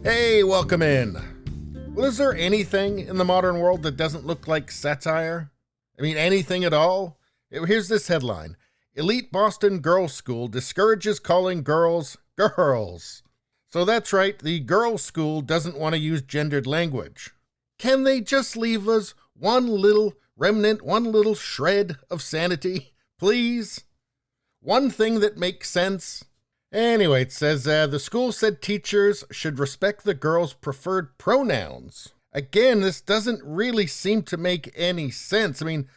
Hey, welcome in. Well, is there anything in the modern world that doesn't look like satire? I mean, anything at all? Here's this headline. Elite Boston Girls' School discourages calling girls girls. So that's right, the girls' school doesn't want to use gendered language. Can they just leave us one little remnant, one little shred of sanity, please? One thing that makes sense? Anyway, it says the school said teachers should respect the girls' preferred pronouns. Again, this doesn't really seem to make any sense. I mean,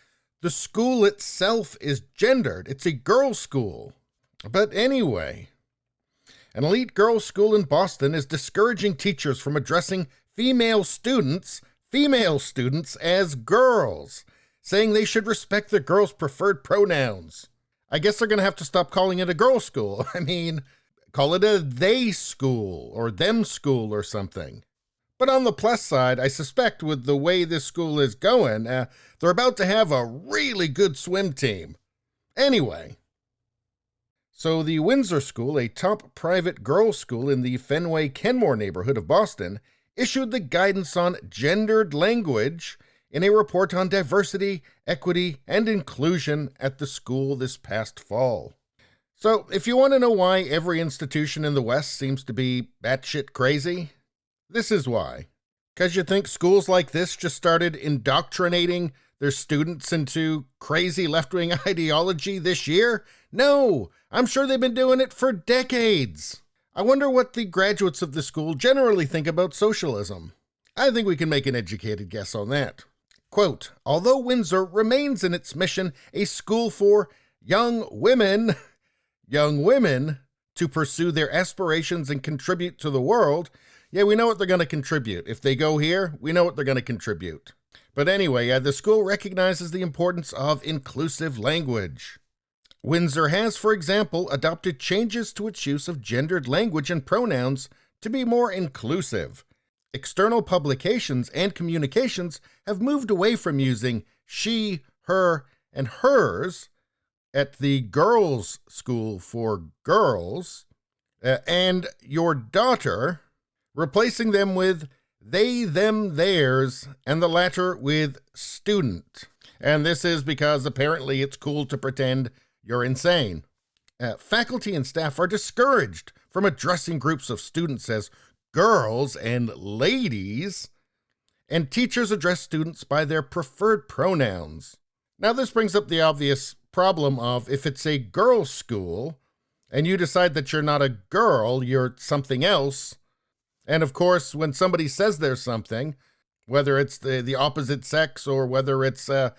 the school itself is gendered. It's a girls' school. But anyway, an elite girls' school in Boston is discouraging teachers from addressing female students as girls, saying they should respect the girls' preferred pronouns. I guess they're going to have to stop calling it a girls' school. I mean, call it a they school or them school or something. But on the plus side, I suspect with the way this school is going, they're about to have a really good swim team. Anyway, so the Windsor School, a top private girls' school in the Fenway-Kenmore neighborhood of Boston, issued the guidance on gendered language in a report on diversity, equity, and inclusion at the school this past fall. So, if you want to know why every institution in the West seems to be batshit crazy, this is why. Because you think schools like this just started indoctrinating their students into crazy left-wing ideology this year? No, I'm sure they've been doing it for decades. I wonder what the graduates of the school generally think about socialism. I think we can make an educated guess on that. Quote, although Windsor remains in its mission a school for young women to pursue their aspirations and contribute to the world, yeah, we know what they're going to contribute. If they go here, we know what they're going to contribute. But anyway, the school recognizes the importance of inclusive language. Windsor has, for example, adopted changes to its use of gendered language and pronouns to be more inclusive. External publications and communications have moved away from using she, her, and hers at the girls' school for girls, and your daughter, replacing them with they, them, theirs, and the latter with student. And this is because apparently it's cool to pretend you're insane. Faculty and staff are discouraged from addressing groups of students as girls and ladies, and teachers address students by their preferred pronouns. Now, this brings up the obvious problem of if it's a girls' school and you decide that you're not a girl, you're something else. And of course, when somebody says there's something, whether it's the opposite sex or whether it's a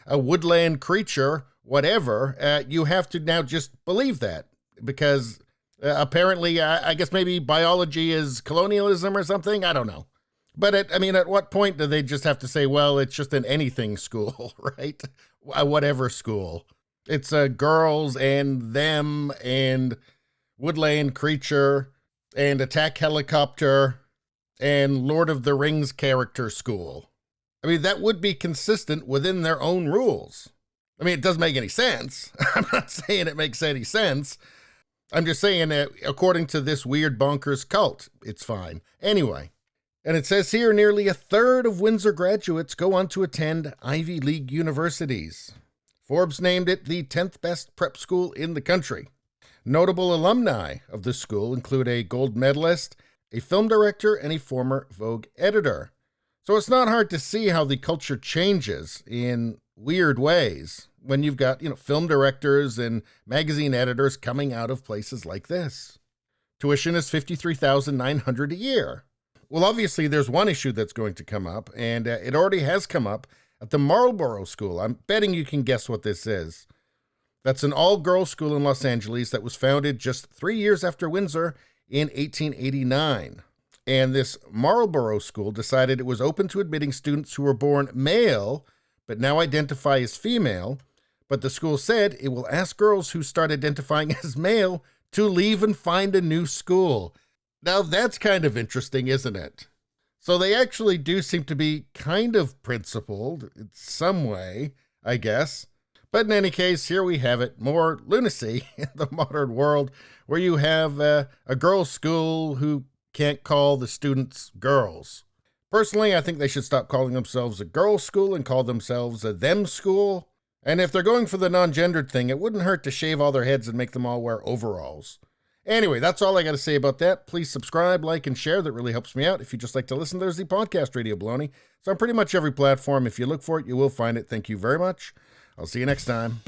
woodland creature, whatever, you have to now just believe that because apparently, I guess maybe biology is colonialism or something. I don't know. But at what point do they just have to say, well, it's just an anything school, right? A whatever school. It's a girls and them and woodland creature and attack helicopter and Lord of the Rings character school. I mean, that would be consistent within their own rules. I mean, it doesn't make any sense. I'm not saying it makes any sense. I'm just saying that according to this weird bonkers cult, it's fine. Anyway, and it says here nearly a third of Windsor graduates go on to attend Ivy League universities. Forbes named it the 10th best prep school in the country. Notable alumni of the school include a gold medalist, a film director, and a former Vogue editor. So it's not hard to see how the culture changes in weird ways when you've got, film directors and magazine editors coming out of places like this. Tuition is $53,900 a year. Well, obviously, there's one issue that's going to come up, and it already has come up at the Marlborough School. I'm betting you can guess what this is. That's an all-girls school in Los Angeles that was founded just 3 years after Windsor in 1889. And this Marlborough School decided it was open to admitting students who were born male but now identify as female, but the school said it will ask girls who start identifying as male to leave and find a new school. Now that's kind of interesting, isn't it? So they actually do seem to be kind of principled in some way, I guess. But in any case, here we have it, more lunacy in the modern world, where you have a girls' school who can't call the students girls. Personally, I think they should stop calling themselves a girls' school and call themselves a them school. And if they're going for the non-gendered thing, it wouldn't hurt to shave all their heads and make them all wear overalls. Anyway, that's all I got to say about that. Please subscribe, like, and share. That really helps me out. If you just like to listen, there's the podcast Radio Baloney. It's on pretty much every platform. If you look for it, you will find it. Thank you very much. I'll see you next time.